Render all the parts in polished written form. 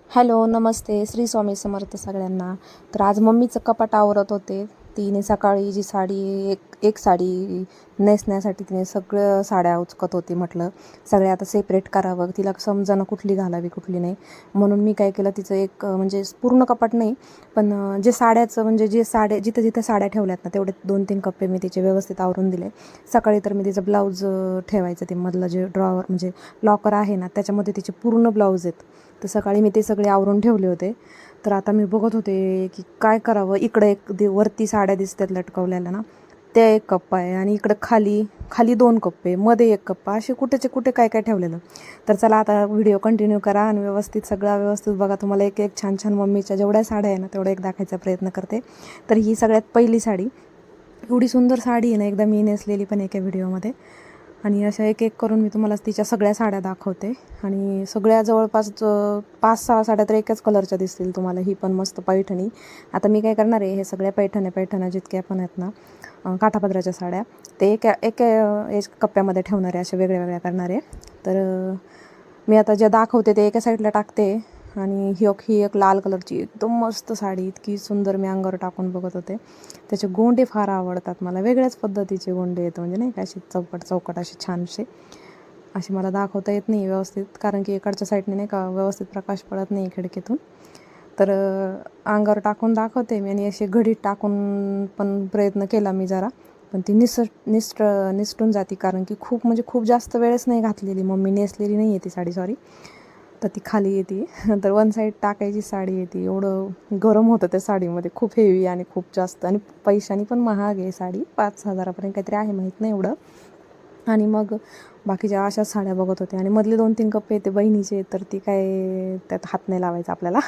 Hello, नमस्ते. श्री स्वामी समर्थ सगळ्यांना. तर आज मम्मीचं कपाट आवरत होते. तिने सकाळी जी साडी एक साडी नेसण्यासाठी तिने सगळं साड्या उचकत होती. म्हटलं सगळ्या आता सेपरेट करावं, तिला समजावं कुठली घालावी कुठली नाही. म्हणून मी काय केलं, तिचं एक म्हणजे पूर्ण कपाट नाही, पण जे साड्याचं म्हणजे जे साड्या जिथं जिथं साड्या ठेवल्यात ना तेवढे 2-3 कप्पे मी तिचे व्यवस्थित आवरून दिले. सकाळी तर मी तिचं ब्लाऊज ठेवायचं, ते मधलं जे ड्रॉवर म्हणजे लॉकर आहे ना त्याच्यामध्ये तिचे पूर्ण ब्लाऊज आहेत. तर सकाळी मी ते सगळे आवरून ठेवले होते. तर आता मी बघत होते की काय करावं. इकडे एक वरती साड्या दिसतात लटकवलेल्या ना, त्या एक कप्पा आहे, आणि इकडं खाली खाली 2 कप्पे, मध्ये एक कप्पा, असे कुठेचे कुठे काय काय ठेवलेलं. तर चला आता व्हिडिओ कंटिन्यू करा आणि व्यवस्थित सगळा व्यवस्थित बघा. तुम्हाला एक एक छान छान मम्मीच्या जेवढ्या साड्या आहे ना तेवढ्या एक दाखवायचा प्रयत्न करते. तर ही सगळ्यात पहिली साडी, एवढी सुंदर साडी आहे ना, एकदा मी नेसलेली पण एका व्हिडिओमध्ये. आणि अशा एक एक करून मी तुम्हाला तिच्या सगळ्या साड्या दाखवते. आणि सगळ्या जवळपास 5-6 साड्या तर एकाच कलरच्या दिसतील तुम्हाला. ही पण मस्त पैठणी. आता मी काय करणार आहे, हे सगळ्या पैठण्या जितक्या पण आहेत ना काठापदराच्या साड्या, ते एक कप्प्यामध्ये ठेवणार आहे, अशा वेगळ्या वेगळ्या करणार आहे. तर मी आता ज्या दाखवते ते एका साईडला टाकते. आणि ही एक लाल कलरची एकदम मस्त साडी, इतकी सुंदर, मी अंगावर टाकून बघत होते. त्याचे गोंडे फार आवडतात मला, वेगळ्याच पद्धतीचे गोंडे आहेत, म्हणजे नाही का असे चौकट असे छानसे. असे मला दाखवता येत नाही व्यवस्थित, कारण की इकडच्या साईडने नाही का व्यवस्थित प्रकाश पडत नाही खिडकीतून. तर अंगावर टाकून दाखवते मी. आणि असे घडीत टाकून पण प्रयत्न केला मी जरा, पण ती निसटून जाते, कारण की खूप म्हणजे खूप जास्त वेळेस नाही घातलेली मम्मी, नेसलेली नाही आहे ती साडी, सॉरी. तर ती खाली येते. तर वन साईड टाकायची साडी येते. एवढं गरम होतं त्या साडीमध्ये, खूप हेवी आणि खूप जास्त, आणि पैशानी पण महाग आहे साडी, 5,000पर्यंत काहीतरी आहे, माहीत नाही एवढं. आणि मग बाकीच्या अशाच साड्या बघत होते. आणि मधले 2-3 कप्पे ते बहिणीचे, तर ती काय त्यात हात नाही लावायचा आपल्याला.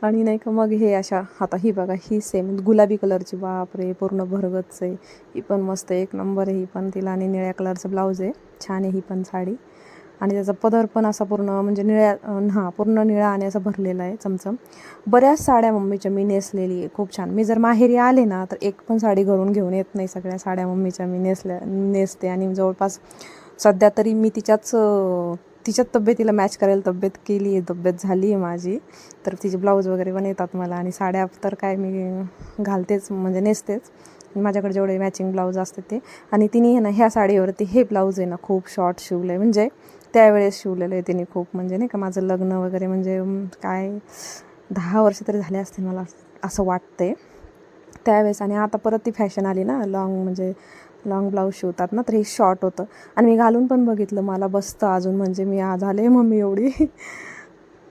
आणि नाही का मग हे अशा, आता ही बघा, ही सेम गुलाबी कलरची, बापरे पूर्ण भरगतच आहे. ही पण मस्त एक नंबर आहे ही पण. तिला आणि निळ्या कलरचं ब्लाऊज आहे, छान आहे ही पण साडी. आणि त्याचा पदर पण असा पूर्ण म्हणजे पूर्ण निळा आणि असा भरलेला आहे चमचम. बऱ्याच साड्या मम्मीच्या मी नेसलेली आहे, खूप छान. मी जर माहेरी आले ना तर एक पण साडी घरून घेऊन येत नाही, सगळ्या साड्या मम्मीच्या मी नेसते. आणि जवळपास सध्या तरी मी तिच्याच तब्येतीला मॅच करायला तब्येत झाली आहे माझी. तर तिचे ब्लाऊज वगैरे पण येतात मला, आणि साड्या तर काय मी घालतेच, म्हणजे नेसतेच. माझ्याकडे जेवढे मॅचिंग ब्लाऊज असते ते. आणि तिने ना ह्या साडीवरती हे ब्लाऊज आहे ना खूप शॉर्ट शिवलं आहे, म्हणजे त्यावेळेस शिवलेलं आहे तिने खूप, म्हणजे नाही का माझं लग्न वगैरे म्हणजे काय 10 वर्ष तरी झाले असते मला असं वाटते त्यावेळेस. आणि आता परत ती फॅशन आली ना, लॉंग ब्लाऊज शिवतात ना, तर हे शॉर्ट होतं. आणि मी घालून पण बघितलं, मला बसतं अजून, म्हणजे मी झाले मम्मी एवढी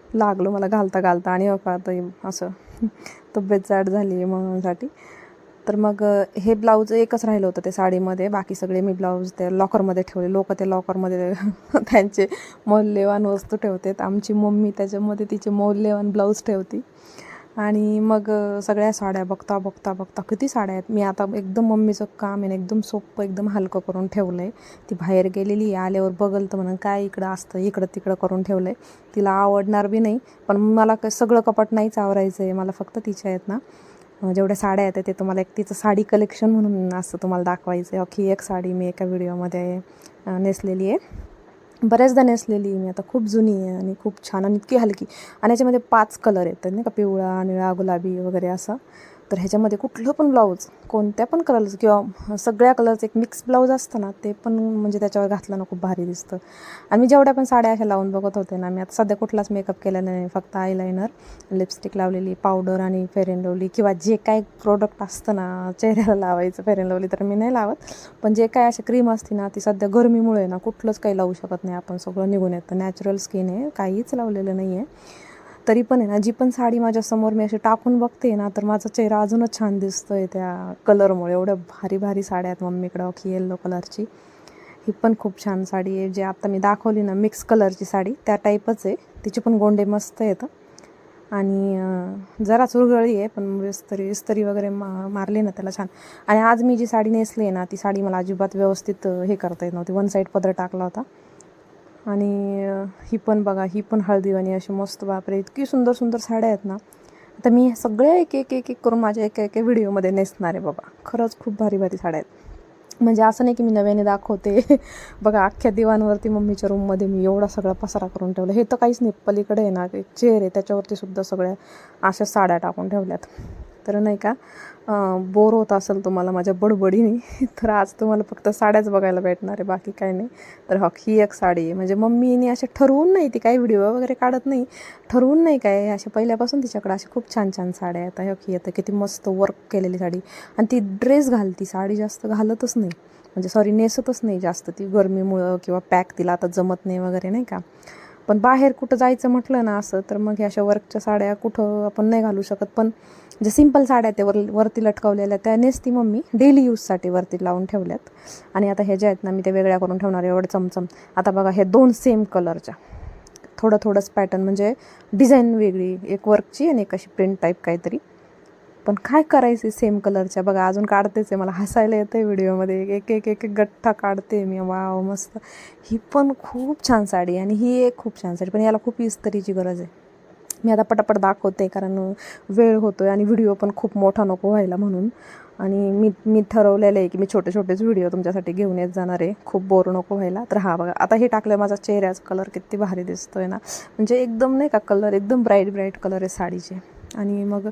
लागलो मला घालता घालता. आणि आता असं तब्येत जाड झाली आहे म्हणूनसाठी. तर मग हे ब्लाऊज एकच राहिलं होतं ते साडीमध्ये, बाकी सगळे मी ब्लाऊज त्या लॉकरमध्ये ठेवले. लोक ते लॉकरमध्ये त्यांचे मौल्यवान वस्तू ठेवतात, आमची मम्मी त्याच्यामध्ये तिचे मौल्यवान ब्लाऊज ठेवते. आणि मग सगळ्या साड्या बघता बघता बघता, किती साड्या आहेत, मी आता एकदम मम्मीचं काम आहे एकदम सोपं, एकदम हलकं करून ठेवलं आहे. ती बाहेर गेलेली आहे, आल्यावर बघल तर म्हणून काय इकडं असतं, इकडं तिकडं करून ठेवलं आहे. तिला आवडणार बी नाही, पण मला सगळं कपाट नाहीच आवरायचं आहे, मला फक्त तिच्या आहेत ना जेवढ्या साड्या आहेत ते तुम्हाला एक तिचं साडी कलेक्शन म्हणून असं तुम्हाला दाखवायचं आहे. अख्खी एक साडी मी एका व्हिडिओमध्ये नेसलेली आहे, बऱ्याचदा नेसलेली आहे मी, आता खूप जुनी आहे आणि खूप छान आणि इतकी हलकी. आणि याच्यामध्ये 5 कलर येतात नाही का, पिवळा, निळा, गुलाबी वगैरे असं. तर ह्याच्यामध्ये कुठलं पण ब्लाऊज, कोणत्या पण कलरचं किंवा सगळ्या कलरचं एक मिक्स ब्लाऊज असतं ना, ते पण म्हणजे त्याच्यावर घातलं ना खूप भारी दिसतं. आणि मी जेवढ्या पण साड्या अशा लावून बघत होते ना, मी आता सध्या कुठलाच मेकअप केलेला नाही, फक्त आयलायनर, लिपस्टिक लावलेली, पावडर आणि फेअर अँड लवली, किंवा जे काय प्रोडक्ट असतं ना चेहऱ्याला लावायचं, फेअर अँड लवली तर मी नाही लावत. पण जे काय अशी क्रीम असते ना, ती सध्या गरमीमुळे ना कुठलंच काही लावू शकत नाही आपण, सगळं निघून येतं. नॅचरल स्किन आहे, काहीच लावलेलं नाही आहे. तरी पण आहे ना, जी पण साडी माझ्यासमोर मी अशी टाकून बघते ना, तर माझा चेहरा अजूनच छान दिसतो आहे त्या कलरमुळे. एवढ्या भारी भारी साड्या आहेत मम्मीकडं, की येल्लो कलरची. ही पण खूप छान साडी आहे, जी आता मी दाखवली ना मिक्स कलरची साडी, त्या टाईपच आहे. तिचे पण गोंडे मस्त येतं. आणि जरा चुरगळी आहे, पण इस्त्री वगैरे मारली ना त्याला छान. आणि आज मी जी साडी नेसली आहे ना, ती साडी मला अजिबात व्यवस्थित हे करता येत नव्हती, वन साईड पदर टाकला होता. आणि ही पण बघा, ही पण हळदीवाणी अशी मस्त, बापरे इतकी सुंदर सुंदर साड्या आहेत ना. आता मी सगळ्या एक एक एक एक करून माझ्या एका एका व्हिडिओमध्ये नेसणार आहे बाबा, खरंच खूप भारी भारी साड्या आहेत. म्हणजे असं नाही की मी नव्याने दाखवते. बघा अख्ख्या दिवाणवरती मम्मीच्या रूममध्ये मी एवढा सगळा पसारा करून ठेवला. हे तर काहीच नाही, पलीकडे आहे ना एक चेअर आहे त्याच्यावरती सुद्धा सगळ्या अशा साड्या टाकून ठेवल्यात. तर नाही का बोर होत असेल तुम्हाला माझ्या बडबडीने तर आज तुम्हाला फक्त साड्याच बघायला भेटणार आहे, बाकी काही नाही. तर ही एक साडी आहे, म्हणजे मम्मीने असे ठरवून नाही, ती काही व्हिडिओ वगैरे काढत नाही, ठरवून नाही काय, असे पहिल्यापासून तिच्याकडे असे खूप छान छान साड्या आहेत. ही येतं किती मस्त वर्क केलेली साडी. आणि ती ड्रेस घालती, साडी जास्त घालतच नाही, म्हणजे सॉरी नेसतच नाही जास्त ती, गरमीमुळं किंवा पॅक तिला आता जमत नाही वगैरे नाही का. पण बाहेर कुठं जायचं म्हटलं ना असं, तर मग ह्या अशा वर्कच्या साड्या कुठं आपण नाही घालू शकत. पण जे सिंपल साड्या त्या वरती लटकवलेल्या त्या नेसती मम्मी, डेली यूजसाठी वरती लावून ठेवल्यात. आणि आता ह्या ज्या आहेत ना मी त्या वेगळ्या करून ठेवणार एवढं चमचम. आता बघा हे 2 सेम कलरच्या, थोडंच पॅटर्न, म्हणजे डिझाईन वेगळी, एक वर्कची आणि एक अशी प्रिंट टाईप काहीतरी, पण काय करायचं सेम कलरच्या. बघा अजून काढतेच आहे, मला हसायला येतं आहे व्हिडिओमध्ये, एक एक एक एक गठ्ठा काढते मी. वाव मस्त. ही पण खूप छान साडी आणि ही एक खूप छान साडी, पण याला खूप इस्त्रीची गरज आहे. मी आता पटापट दाखवते कारण वेळ होतो आहे आणि व्हिडिओ पण खूप मोठा नको व्हायला म्हणून. आणि मी ठरवलेलं आहे की मी छोटे छोटेच व्हिडिओ तुमच्यासाठी घेऊन येत जाणार आहे, खूप बोर नको व्हायला. तर हा बघा आता हे टाकलं, माझा चेहऱ्याचा कलर किती भारी दिसतो आहे ना, म्हणजे एकदम नाही का कलर एकदम ब्राईट कलर आहे साडीचे. आणि मग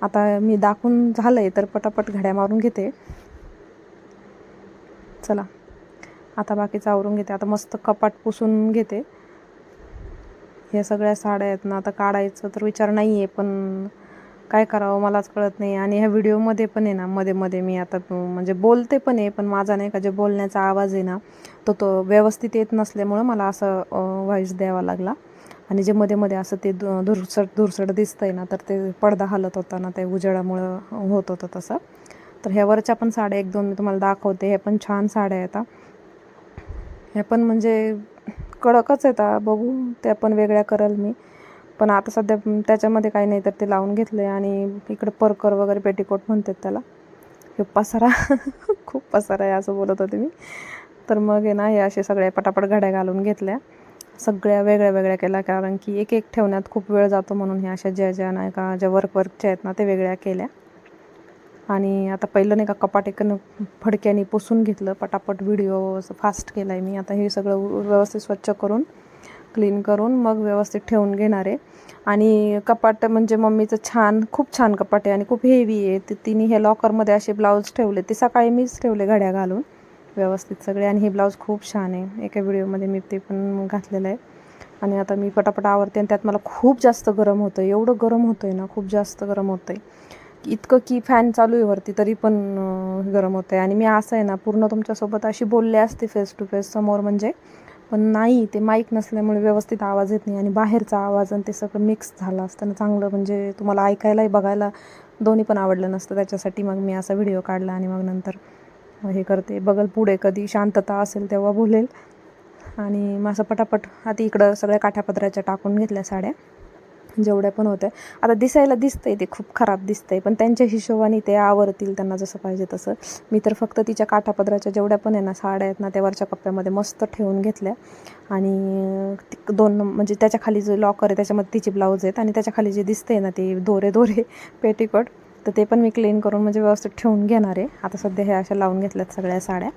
आता मी दाखवून झालं आहे तर पटापट घड्या मारून घेते. चला आता बाकीचं आवरून घेते. आता मस्त कपाट पुसून घेते. ह्या सगळ्या साड्या आहेत ना, आता काढायचं तर विचार नाही आहे, पण काय करावं मलाच कळत नाही. आणि ह्या व्हिडिओमध्ये पण आहे ना मध्ये मी आता म्हणजे बोलते पण आहे, पण माझा नाही का जे बोलण्याचा आवाज आहे ना तो व्यवस्थित येत नसल्यामुळं मला असं व्हॉईस द्यावा लागला. आणि जे मध्ये असं ते धुरसट दिसतं आहे ना, तर ते पडदा हलत होता ना, ते उजेडामुळं होत होतं तसं. तर ह्या वरच्या पण साड्या 1-2 मी तुम्हाला दाखवते. ह्या पण छान साड्या आहेत. ह्या पण म्हणजे कडकच आहेत, बघू त्या पण वेगळ्या करेल मी. पण आता सध्या त्याच्यामध्ये काही नाही, तर ते लावून घेतलं आहे. आणि इकडं परकर वगैरे पेटीकोट म्हणतात त्याला, हे पसारा खूप पसारा आहे असं बोलत होते मी. तर मग आहे ना हे असे सगळ्या पटापट घड्या घालून घेतल्या, सगळ्या वेगळ्या केल्या, कारण की एक ठेवण्यात खूप वेळ जातो म्हणून. ह्या अशा ज्या नाही का ज्या वर्कच्या आहेत ना ते वेगळ्या केल्या. आणि आता पहिलं नाही का कपाट एक फडक्याने पुसून घेतलं, पटापट व्हिडिओ असं फास्ट केला आहे मी. आता हे सगळं व्यवस्थित स्वच्छ करून क्लीन करून मग व्यवस्थित ठेवून घेणार आहे. आणि कपाट म्हणजे मम्मीचं खूप छान कपाट आहे आणि खूप हेवी आहे. तिने हे लॉकरमध्ये असे ब्लाऊज ठेवले, ते सकाळी मीच ठेवले घड्या घालून व्यवस्थित सगळे. आणि हे ब्लाऊज खूप छान आहे, एका व्हिडिओमध्ये मी ते पण घातलेलं आहे. आणि आता मी पटापट आवरते. आणि त्यात मला खूप जास्त गरम होतं आहे, एवढं गरम होतं आहे ना, खूप जास्त गरम होतं आहे, इतकं की फॅन चालू आहे वरती तरी पण गरम होतं आहे. आणि मी असं आहे ना पूर्ण तुमच्यासोबत अशी बोलले असते फेस टू फेस समोर म्हणजे, पण नाही, ते माईक नसल्यामुळे व्यवस्थित आवाज येत नाही. आणि बाहेरचा आवाज आणि ते सगळं मिक्स झालं असतं ना चांगलं, म्हणजे तुम्हाला ऐकायलाही बघायला दोन्ही पण आवडलं नसतं. त्याच्यासाठी मग मी असा व्हिडिओ काढला. आणि मग नंतर हे करते, बघल पुढे कधी शांतता असेल तेव्हा बोलेल. आणि मग असं पटापट आता इकडं सगळ्या काठ्यापदराच्या टाकून घेतल्या साड्या जेवढ्या पण होत्या. आता दिसायला दिसतंय ते खूप खराब दिसतंय, पण त्यांच्या हिशोबाने ते आवरतील त्यांना जसं पाहिजे तसं. मी तर फक्त तिच्या काठापदराच्या जेवढ्या पण आहे ना साड्या आहेत ना, त्या वरच्या कप्प्यामध्ये मस्त ठेवून घेतल्या. आणि 2 म्हणजे त्याच्या खाली जो लॉकर आहे त्याच्यामध्ये तिचे ब्लाऊज आहेत, आणि त्याच्या खाली जे दिसतंय ना ते दोरे पेटीकोट, तर ते पण मी क्लीन करून म्हणजे व्यवस्थित ठेवून घेणार आहे. आता सध्या हे अशा लावून घेतल्यात सगळ्या साड्या.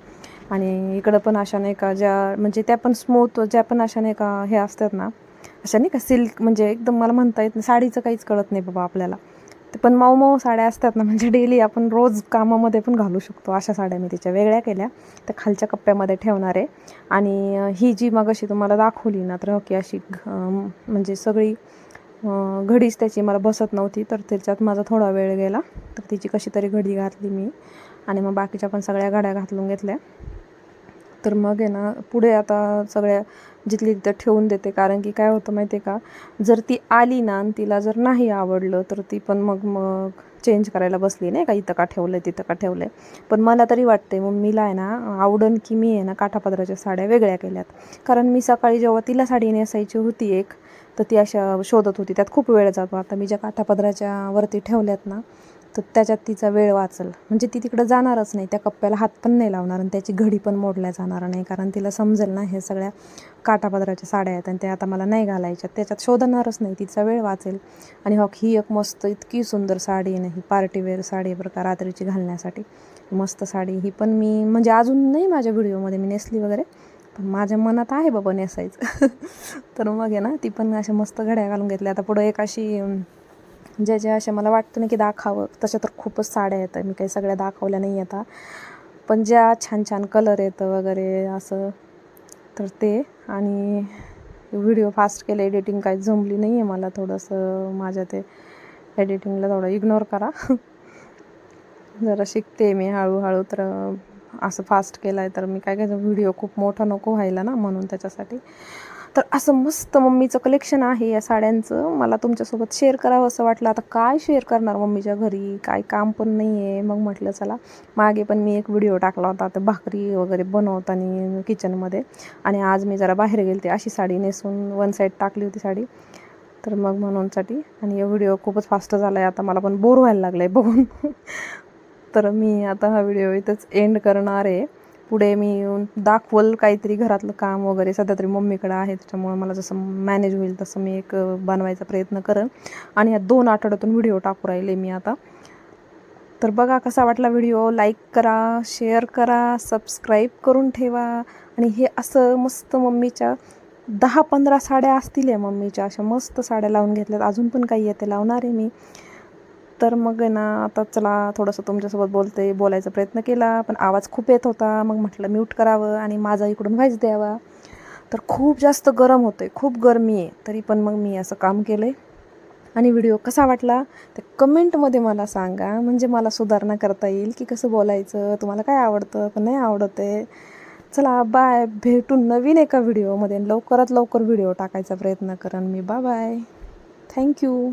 आणि इकडं पण अशा नाही का ज्या म्हणजे त्या पण स्मूथ, ज्या पण अशा नाही का हे असतात ना, अशा नाही का सिल्क, म्हणजे एकदम मला म्हणता येत नाही, साडीचं काहीच कळत नाही बाबा आपल्याला, ते पण मऊ साड्या असतात ना, म्हणजे डेली आपण रोज कामामध्ये पण घालू शकतो, अशा साड्या मी तिच्या वेगळ्या केल्या, त्या खालच्या कप्प्यामध्ये ठेवणार आहे. आणि ही जी मगाशी तुम्हाला दाखवली ना, तर की अशी म्हणजे सगळी घडीच त्याची मला बसत नव्हती, तर त्याच्यात माझा थोडा वेळ गेला, तर तिची कशी तरी घडी घातली मी. आणि मग बाकीच्या पण सगळ्या घड्या घालून घेतल्या. तर मग आहे ना पुढे आता सगळ्या जिथली तिथं ठेवून देते, कारण की काय होतं माहिती आहे का, जर ती आली ना आणि तिला जर नाही आवडलं तर ती पण मग चेंज करायला बसली नाही का, इथं का ठेवलं आहे तिथं का ठेवलं आहे. पण मला तरी वाटते मम्मीला आहे ना आवडन की मी आहे ना काठापदराच्या साड्या वेगळ्या केल्यात. कारण मी सकाळी जेव्हा तिला साडी नेसायची होती एक, तर ती अशा शोधत होती, त्यात खूप वेळ जातो. आता मी ज्या काठापदराच्या वरती ठेवल्यात ना, तर त्याच्यात तिचा वेळ वाचेल. म्हणजे ती तिकडं जाणारच नाही, त्या कप्प्याला हात पण नाही लावणार आणि त्याची घडी पण मोडल्या जाणार नाही, कारण तिला समजेल ना हे सगळ्या काठापदराच्या साड्या आहेत आणि ते आता मला नाही घालायच्या, त्याच्यात शोधणारच नाही, तिचा वेळ वाचेल. आणि हो ही एक मस्त इतकी सुंदर साडी आहे ना, ही पार्टीवेअर साडी आहे बरं का, रात्रीची घालण्यासाठी मस्त साडी. ही पण मी म्हणजे अजून नाही माझ्या व्हिडिओमध्ये मी नेसली वगैरे, पण माझ्या मनात आहे बाबा नेसायचं. तर मग आहे ना, ती पण अशा मस्त घड्या घालून घेतल्या. आता पुढं एक अशी ज्या अशा मला वाटतं ना की दाखावं, तशा तर खूपच साड्या येतात, मी काही सगळ्या दाखवल्या नाही आता, पण ज्या छान छान कलर येतं वगैरे असं, तर ते. आणि व्हिडिओ फास्ट केलं, एडिटिंग काही जमली नाही आहे मला, थोडंसं माझ्या ते एडिटिंगला थोडं इग्नोर करा. जरा शिकते मी हळूहळू, तर असं फास्ट केलं आहे तर मी काय व्हिडिओ खूप मोठा नको व्हायला ना, म्हणून त्याच्यासाठी. तर असं मस्त मम्मीचं कलेक्शन आहे या साड्यांचं, मला तुमच्यासोबत शेअर करावं असं वाटलं. आता काय शेअर करणार, मम्मीच्या घरी काय काम पण नाही आहे, मग म्हटलं चला. मागे पण मी एक व्हिडिओ टाकला होता आता भाकरी वगैरे बनवताना किचनमध्ये, आणि आज मी जरा बाहेर गेले, अशी साडी नेसून वन साईड टाकली होती साडी, तर मग म्हणूनसाठी. आणि हा व्हिडिओ खूपच फास्ट झाला आहे, आता मला पण बोर व्हायला लागलं आहे बघून. तर मी आता हा व्हिडिओ इथंच एंड करणार आहे. पुढे मी दाखवल काहीतरी घरातलं काम वगैरे, सध्या तरी मम्मीकडे आहे, त्याच्यामुळे मला जसं मॅनेज होईल तसं मी एक बनवायचा प्रयत्न करेन. आणि या 2 आठवड्यातून व्हिडिओ टाकू राहिले मी आता. तर बघा कसा वाटला व्हिडिओ, लाईक करा, शेअर करा, सबस्क्राईब करून ठेवा. आणि हे असं मस्त मम्मीच्या 10-15 साड्या असतील आहे मम्मीच्या, अशा मस्त साड्या लावून घेतल्यात, अजून पण काही येते लावणार आहे मी. तर मग आहे ना, आता चला थोडंसं तुमच्यासोबत बोलायचा प्रयत्न केला, पण आवाज खूप येत होता, मग म्हटलं म्यूट करावं आणि माझा इकडून व्हॉइस द्यावा. तर खूप जास्त गरम होतं आहे, खूप गरमी आहे, तरी पण मग मी असं काम केलं आहे. आणि व्हिडिओ कसा वाटला ते कमेंटमध्ये मला सांगा, म्हणजे मला सुधारणा करता येईल की कसं बोलायचं, तुम्हाला काय आवडतं पण नाही आवडत आहे. चला बाय, भेटू नवीन एका व्हिडिओमध्ये, लवकरात लवकर व्हिडिओ टाकायचा प्रयत्न करेन मी. Bye bye, thank you.